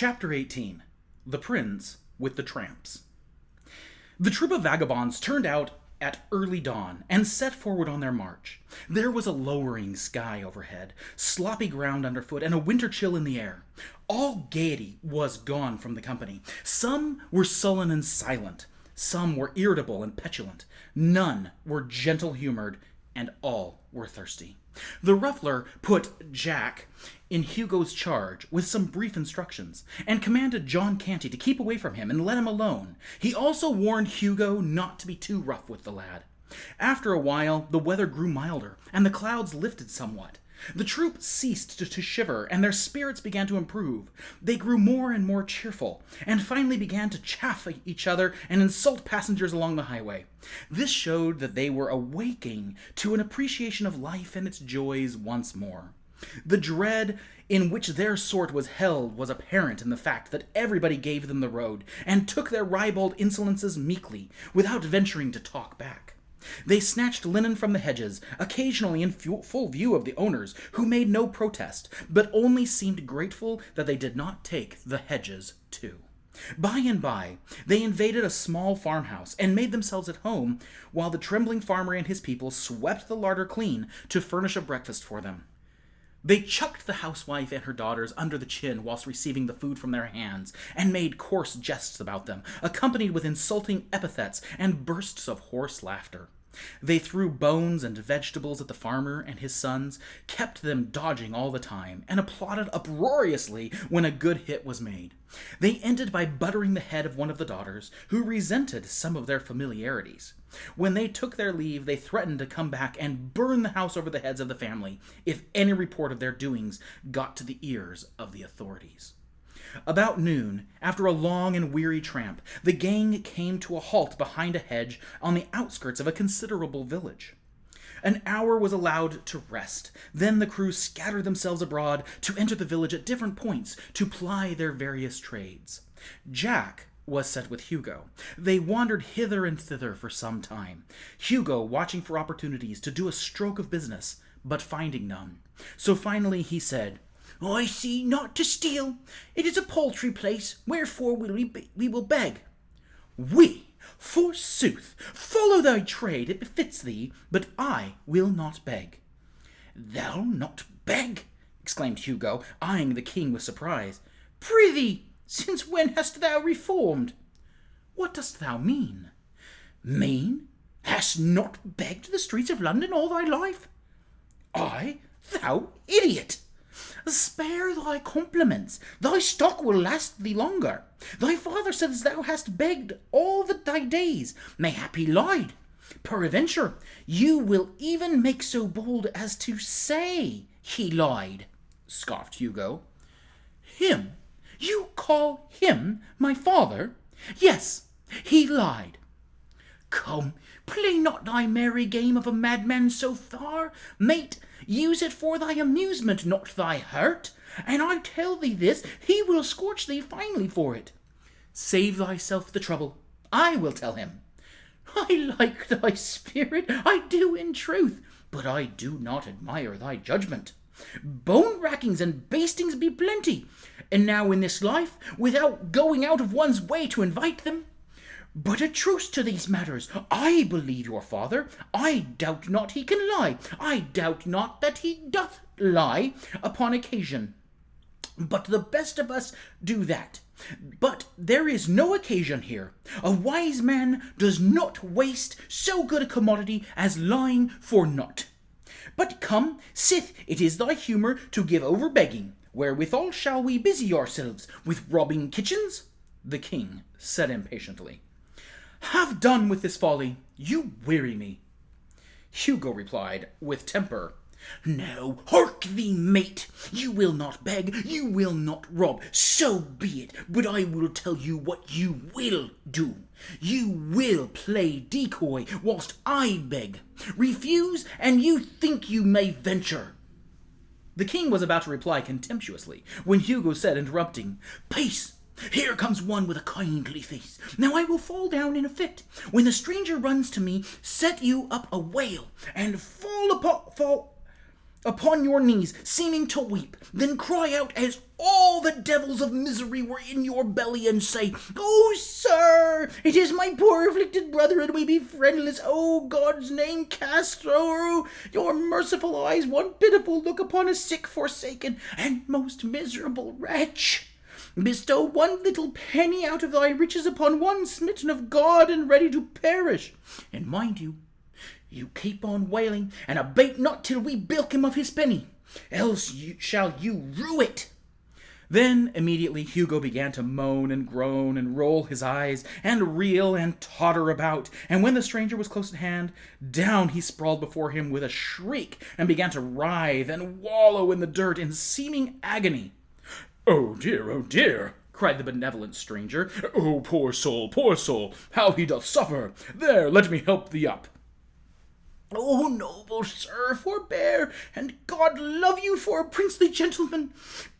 Chapter 18. The Prince with the Tramps. The troop of vagabonds turned out at early dawn and set forward on their march. There was a lowering sky overhead, sloppy ground underfoot, and a winter chill in the air. All gaiety was gone from the company. Some were sullen and silent. Some were irritable and petulant. None were gentle-humored, and all were thirsty. The ruffler put Jack in Hugo's charge with some brief instructions, and commanded John Canty to keep away from him and let him alone. He also warned Hugo not to be too rough with the lad. After a while, the weather grew milder, and the clouds lifted somewhat. The troop ceased to shiver, and their spirits began to improve. They grew more and more cheerful, and finally began to chaff each other and insult passengers along the highway. This showed that they were awaking to an appreciation of life and its joys once more. The dread in which their sort was held was apparent in the fact that everybody gave them the road, and took their ribald insolences meekly, without venturing to talk back. They snatched linen from the hedges, occasionally in full view of the owners, who made no protest, but only seemed grateful that they did not take the hedges too. By and by, they invaded a small farmhouse and made themselves at home, while the trembling farmer and his people swept the larder clean to furnish a breakfast for them. They chucked the housewife and her daughters under the chin whilst receiving the food from their hands, and made coarse jests about them, accompanied with insulting epithets and bursts of hoarse laughter. They threw bones and vegetables at the farmer and his sons, kept them dodging all the time, and applauded uproariously when a good hit was made. They ended by buttering the head of one of the daughters, who resented some of their familiarities. When they took their leave, they threatened to come back and burn the house over the heads of the family if any report of their doings got to the ears of the authorities. About noon, after a long and weary tramp, the gang came to a halt behind a hedge on the outskirts of a considerable village. An hour was allowed to rest. Then the crew scattered themselves abroad to enter the village at different points to ply their various trades. Jack was set with Hugo. They wandered hither and thither for some time, Hugo watching for opportunities to do a stroke of business, but finding none. So finally he said, "I see not to steal. It is a paltry place, wherefore we will beg." "We, forsooth! Follow thy trade, it befits thee, but I will not beg." "Thou not beg?" exclaimed Hugo, eyeing the king with surprise. "Prithee, since when hast thou reformed?" "What dost thou mean?" "Mean? Hast not begged the streets of London all thy life?" "I? Thou idiot! Spare thy compliments. Thy stock will last thee longer. Thy father says thou hast begged all thy days. Mayhap he lied. Peradventure, you will even make so bold as to say he lied," scoffed Hugo. "Him? You call him my father?" "Yes, he lied." "Come, play not thy merry game of a madman so far, mate. Use it for thy amusement, not thy hurt. And I tell thee this, he will scorch thee finely for it." "Save thyself the trouble. I will tell him." "I like thy spirit, I do in truth, but I do not admire thy judgment. Bone-rackings and bastings be plenty, and now in this life, without going out of one's way to invite them. But a truce to these matters. I believe your father. I doubt not he can lie. I doubt not that he doth lie upon occasion. But the best of us do that. But there is no occasion here. A wise man does not waste so good a commodity as lying for naught. But come, sith it is thy humour to give over begging, wherewithal shall we busy ourselves? With robbing kitchens?" the king said impatiently. "Have done with this folly. You weary me." Hugo replied, with temper, "Now, hark thee, mate. You will not beg, you will not rob. So be it, but I will tell you what you will do. You will play decoy whilst I beg. Refuse, and you think you may venture." The king was about to reply contemptuously, when Hugo said, interrupting, "Peace! Here comes one with a kindly face. Now I will fall down in a fit. When the stranger runs to me, set you up a wail, and fall upon your knees, seeming to weep. Then cry out as all the devils of misery were in your belly, and say, "Oh, sir, it is my poor afflicted brother, and we be friendless. Oh, God's name, cast through your merciful eyes one pitiful look upon a sick, forsaken, and most miserable wretch. Bestow one little penny out of thy riches upon one smitten of God and ready to perish. And mind you, you keep on wailing, and abate not till we bilk him of his penny, else shall you rue it." Then immediately Hugo began to moan and groan and roll his eyes and reel and totter about, and when the stranger was close at hand, down he sprawled before him with a shriek and began to writhe and wallow in the dirt in seeming agony. Oh dear," cried the benevolent stranger. "Oh, poor soul, how he doth suffer! There, let me help thee up." "Oh, noble sir, forbear, and God love you for a princely gentleman.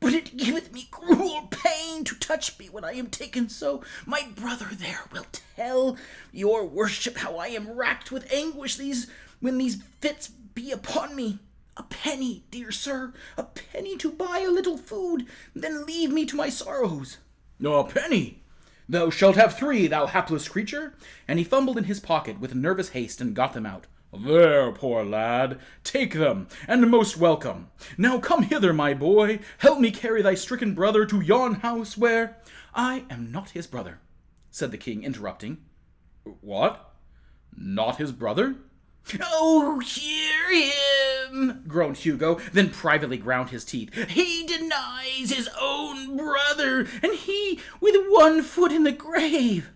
But it giveth me cruel pain to touch me when I am taken so. My brother there will tell your worship how I am racked with anguish when these fits be upon me. A penny, dear sir, a penny to buy a little food, then leave me to my sorrows." "A penny? Thou shalt have 3, thou hapless creature." And he fumbled in his pocket with nervous haste and got them out. "There, poor lad, take them, and most welcome. Now come hither, my boy, help me carry thy stricken brother to yon house where—" "I am not his brother," said the king, interrupting. "What? Not his brother?" "Oh, hear him!" groaned Hugo, then privately ground his teeth. "He denies his own brother, and he with one foot in the grave."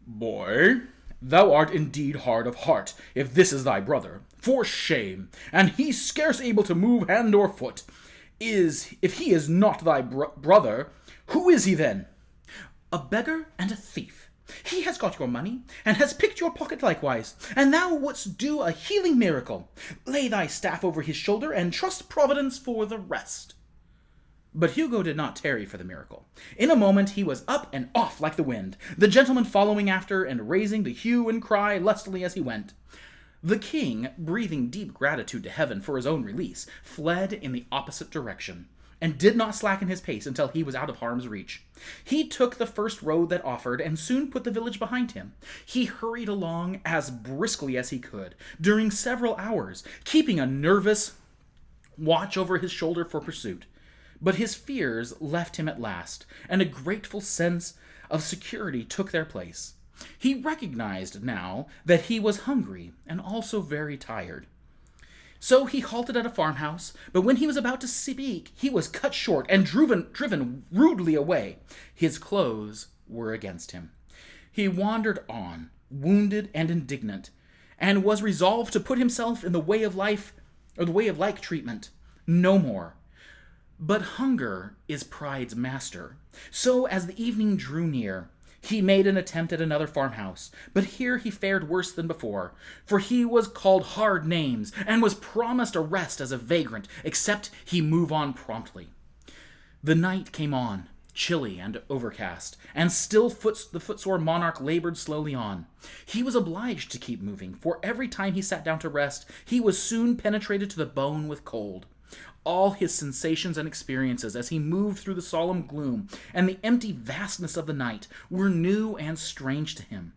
"Boy, thou art indeed hard of heart, if this is thy brother. For shame! And he scarce able to move hand or foot. If he is not thy brother, who is he then?" "A beggar and a thief. He has got your money, and has picked your pocket likewise, and thou wouldst do a healing miracle. Lay thy staff over his shoulder, and trust Providence for the rest." But Hugo did not tarry for the miracle. In a moment he was up and off like the wind, the gentleman following after and raising the hue and cry lustily as he went. The king, breathing deep gratitude to heaven for his own release, fled in the opposite direction, and did not slacken his pace until he was out of harm's reach. He took the first road that offered, and soon put the village behind him. He hurried along as briskly as he could, during several hours, keeping a nervous watch over his shoulder for pursuit. But his fears left him at last, and a grateful sense of security took their place. He recognized now that he was hungry, and also very tired. So he halted at a farmhouse, but when he was about to speak, he was cut short and driven rudely away. His clothes were against him. He wandered on, wounded and indignant, and was resolved to put himself in the way of life, or the way of like treatment, no more. But hunger is pride's master. So as the evening drew near, he made an attempt at another farmhouse, but here he fared worse than before, for he was called hard names, and was promised arrest as a vagrant, except he move on promptly. The night came on, chilly and overcast, and still the footsore monarch labored slowly on. He was obliged to keep moving, for every time he sat down to rest, he was soon penetrated to the bone with cold. All his sensations and experiences as he moved through the solemn gloom and the empty vastness of the night were new and strange to him.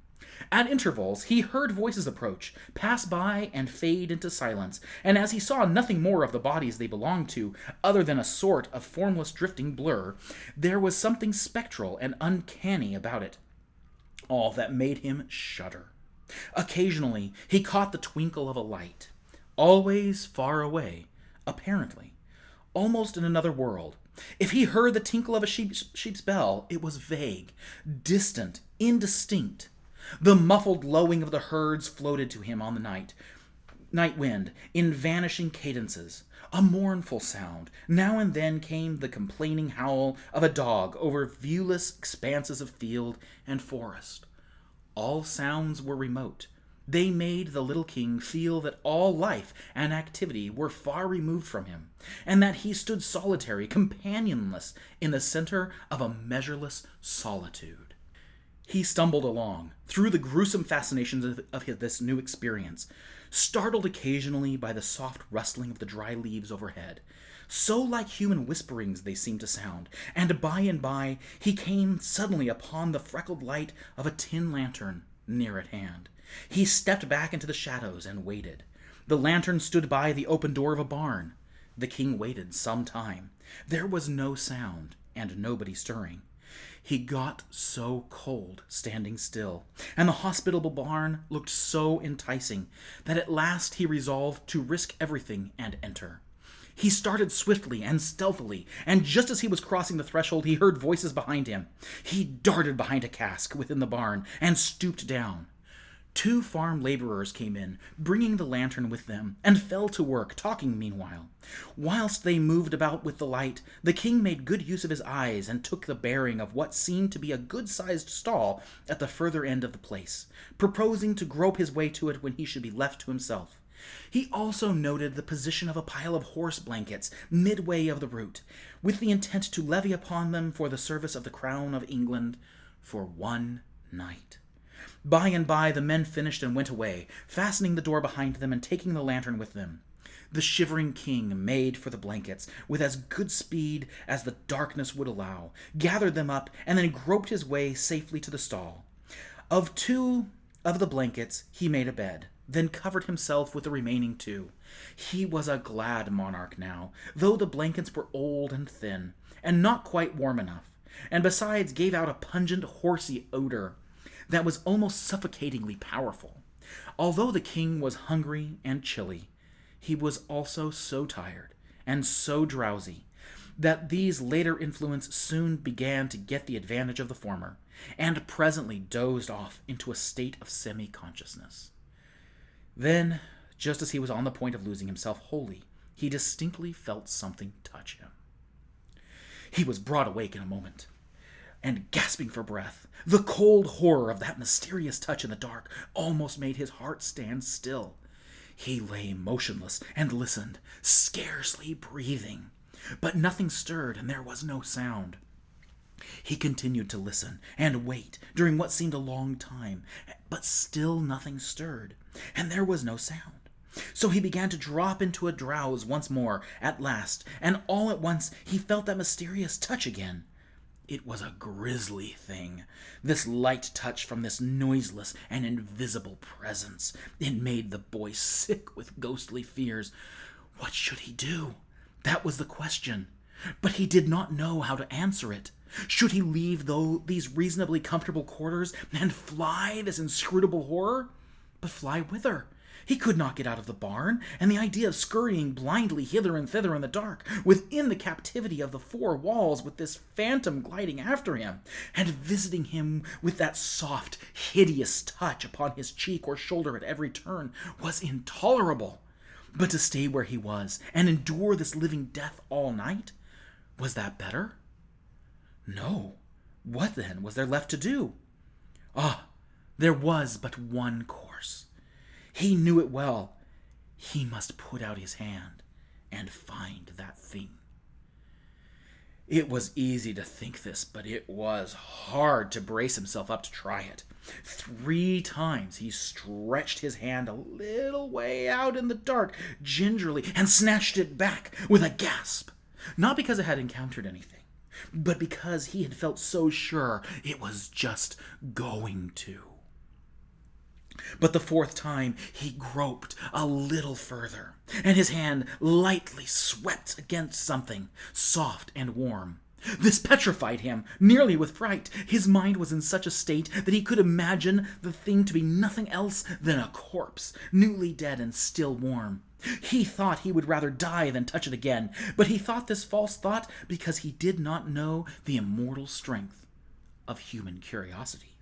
At intervals he heard voices approach, pass by, and fade into silence, and as he saw nothing more of the bodies they belonged to, other than a sort of formless drifting blur, there was something spectral and uncanny about it, all that made him shudder. Occasionally he caught the twinkle of a light, always far away, apparently, almost in another world. If he heard the tinkle of a sheep's bell, it was vague, distant, indistinct. The muffled lowing of the herds floated to him on the night wind, in vanishing cadences. A mournful sound. Now and then came the complaining howl of a dog over viewless expanses of field and forest. All sounds were remote. They made the little king feel that all life and activity were far removed from him, and that he stood solitary, companionless, in the center of a measureless solitude. He stumbled along, through the gruesome fascinations of this new experience, startled occasionally by the soft rustling of the dry leaves overhead. So like human whisperings they seemed to sound, and by he came suddenly upon the freckled light of a tin lantern near at hand. He stepped back into the shadows and waited. The lantern stood by the open door of a barn. The king waited some time. There was no sound, and nobody stirring. He got so cold standing still, and the hospitable barn looked so enticing, that at last he resolved to risk everything and enter. He started swiftly and stealthily, and just as he was crossing the threshold, he heard voices behind him. He darted behind a cask within the barn and stooped down. 2 farm laborers came in, bringing the lantern with them, and fell to work, talking meanwhile. Whilst they moved about with the light, the king made good use of his eyes and took the bearing of what seemed to be a good-sized stall at the further end of the place, proposing to grope his way to it when he should be left to himself. He also noted the position of a pile of horse blankets midway of the route, with the intent to levy upon them for the service of the crown of England for one night. By and by the men finished and went away, fastening the door behind them and taking the lantern with them. The shivering king made for the blankets with as good speed as the darkness would allow, gathered them up, and then groped his way safely to the stall. Of 2 of the blankets he made a bed, then covered himself with the remaining 2. He was a glad monarch now, though the blankets were old and thin, and not quite warm enough, and besides gave out a pungent, horsey odor that was almost suffocatingly powerful. Although the king was hungry and chilly, he was also so tired and so drowsy that these later influences soon began to get the advantage of the former, and presently dozed off into a state of semi-consciousness. Then, just as he was on the point of losing himself wholly, he distinctly felt something touch him. He was brought awake in a moment, and gasping for breath, the cold horror of that mysterious touch in the dark almost made his heart stand still. He lay motionless and listened, scarcely breathing, but nothing stirred and there was no sound. He continued to listen and wait during what seemed a long time, but still nothing stirred, and there was no sound. So he began to drop into a drowse once more at last, and all at once he felt that mysterious touch again. It was a grisly thing, this light touch from this noiseless and invisible presence. It made the boy sick with ghostly fears. What should he do? That was the question. But he did not know how to answer it. Should he leave these reasonably comfortable quarters and fly this inscrutable horror? But fly whither? He could not get out of the barn, and the idea of scurrying blindly hither and thither in the dark, within the captivity of the 4 walls, with this phantom gliding after him, and visiting him with that soft, hideous touch upon his cheek or shoulder at every turn, was intolerable. But to stay where he was, and endure this living death all night, was that better? No. What, then, was there left to do? There was but one course. He knew it well. He must put out his hand and find that thing. It was easy to think this, but it was hard to brace himself up to try it. 3 times he stretched his hand a little way out in the dark, gingerly, and snatched it back with a gasp. Not because it had encountered anything, but because he had felt so sure it was just going to. But the 4th time he groped a little further, and his hand lightly swept against something soft and warm. This petrified him, nearly with fright. His mind was in such a state that he could imagine the thing to be nothing else than a corpse, newly dead and still warm. He thought he would rather die than touch it again, but he thought this false thought because he did not know the immortal strength of human curiosity.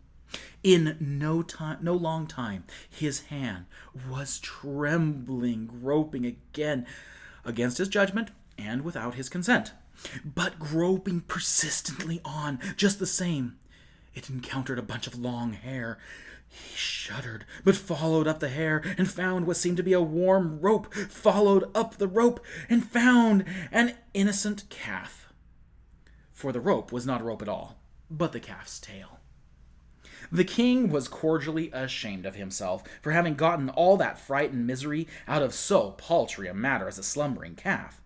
In no long time, his hand was trembling, groping again, against his judgment and without his consent, but groping persistently on, just the same. It encountered a bunch of long hair. He shuddered, but followed up the hair and found what seemed to be a warm rope, followed up the rope and found an innocent calf. For the rope was not a rope at all, but the calf's tail. The king was cordially ashamed of himself for having gotten all that fright and misery out of so paltry a matter as a slumbering calf.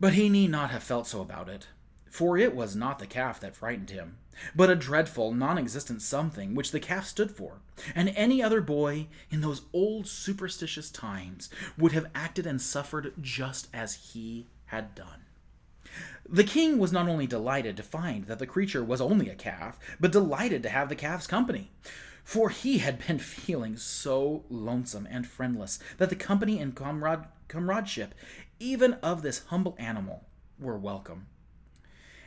But he need not have felt so about it, for it was not the calf that frightened him, but a dreadful, non-existent something which the calf stood for, and any other boy in those old superstitious times would have acted and suffered just as he had done. The king was not only delighted to find that the creature was only a calf, but delighted to have the calf's company. For he had been feeling so lonesome and friendless that the company and comradeship, even of this humble animal, were welcome.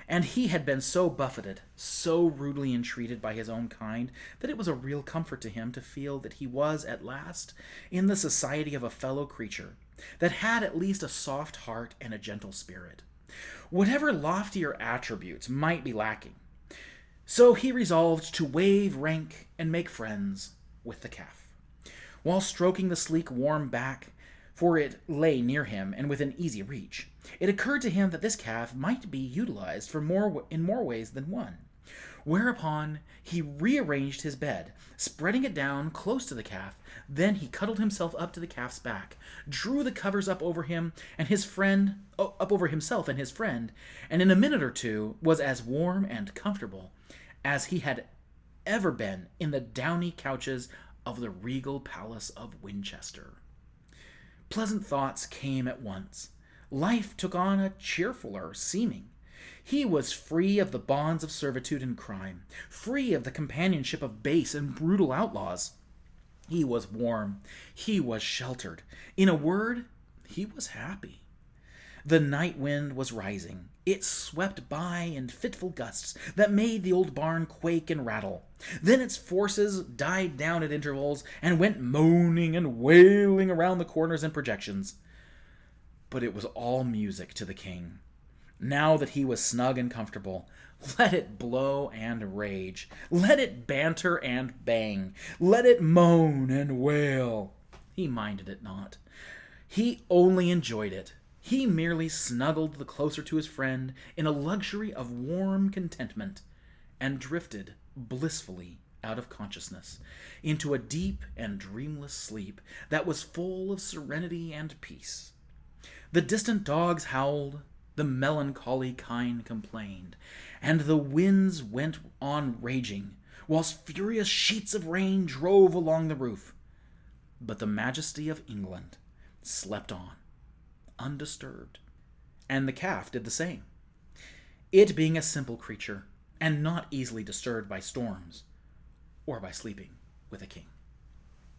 And he had been so buffeted, so rudely entreated by his own kind, that it was a real comfort to him to feel that he was, at last, in the society of a fellow creature that had at least a soft heart and a gentle spirit, whatever loftier attributes might be lacking. So he resolved to waive rank and make friends with the calf. While stroking the sleek, warm back, for it lay near him and within easy reach, it occurred to him that this calf might be utilized in more ways than one. Whereupon he rearranged his bed, spreading it down close to the calf. Then he cuddled himself up to the calf's back, drew the covers up over him and his friend, up over himself and his friend, and in a minute or two was as warm and comfortable as he had ever been in the downy couches of the regal palace of Winchester. Pleasant thoughts came at once. Life took on a cheerfuller seeming. He was free of the bonds of servitude and crime, free of the companionship of base and brutal outlaws. He was warm. He was sheltered. In a word, he was happy. The night wind was rising. It swept by in fitful gusts that made the old barn quake and rattle. Then its forces died down at intervals and went moaning and wailing around the corners and projections. But it was all music to the king. Now that he was snug and comfortable, let it blow and rage. Let it banter and bang. Let it moan and wail. He minded it not. He only enjoyed it. He merely snuggled the closer to his friend in a luxury of warm contentment and drifted blissfully out of consciousness into a deep and dreamless sleep that was full of serenity and peace. The distant dogs howled, the melancholy kine complained, and the winds went on raging, whilst furious sheets of rain drove along the roof. But the majesty of England slept on, undisturbed, and the calf did the same, it being a simple creature, and not easily disturbed by storms, or by sleeping with a king.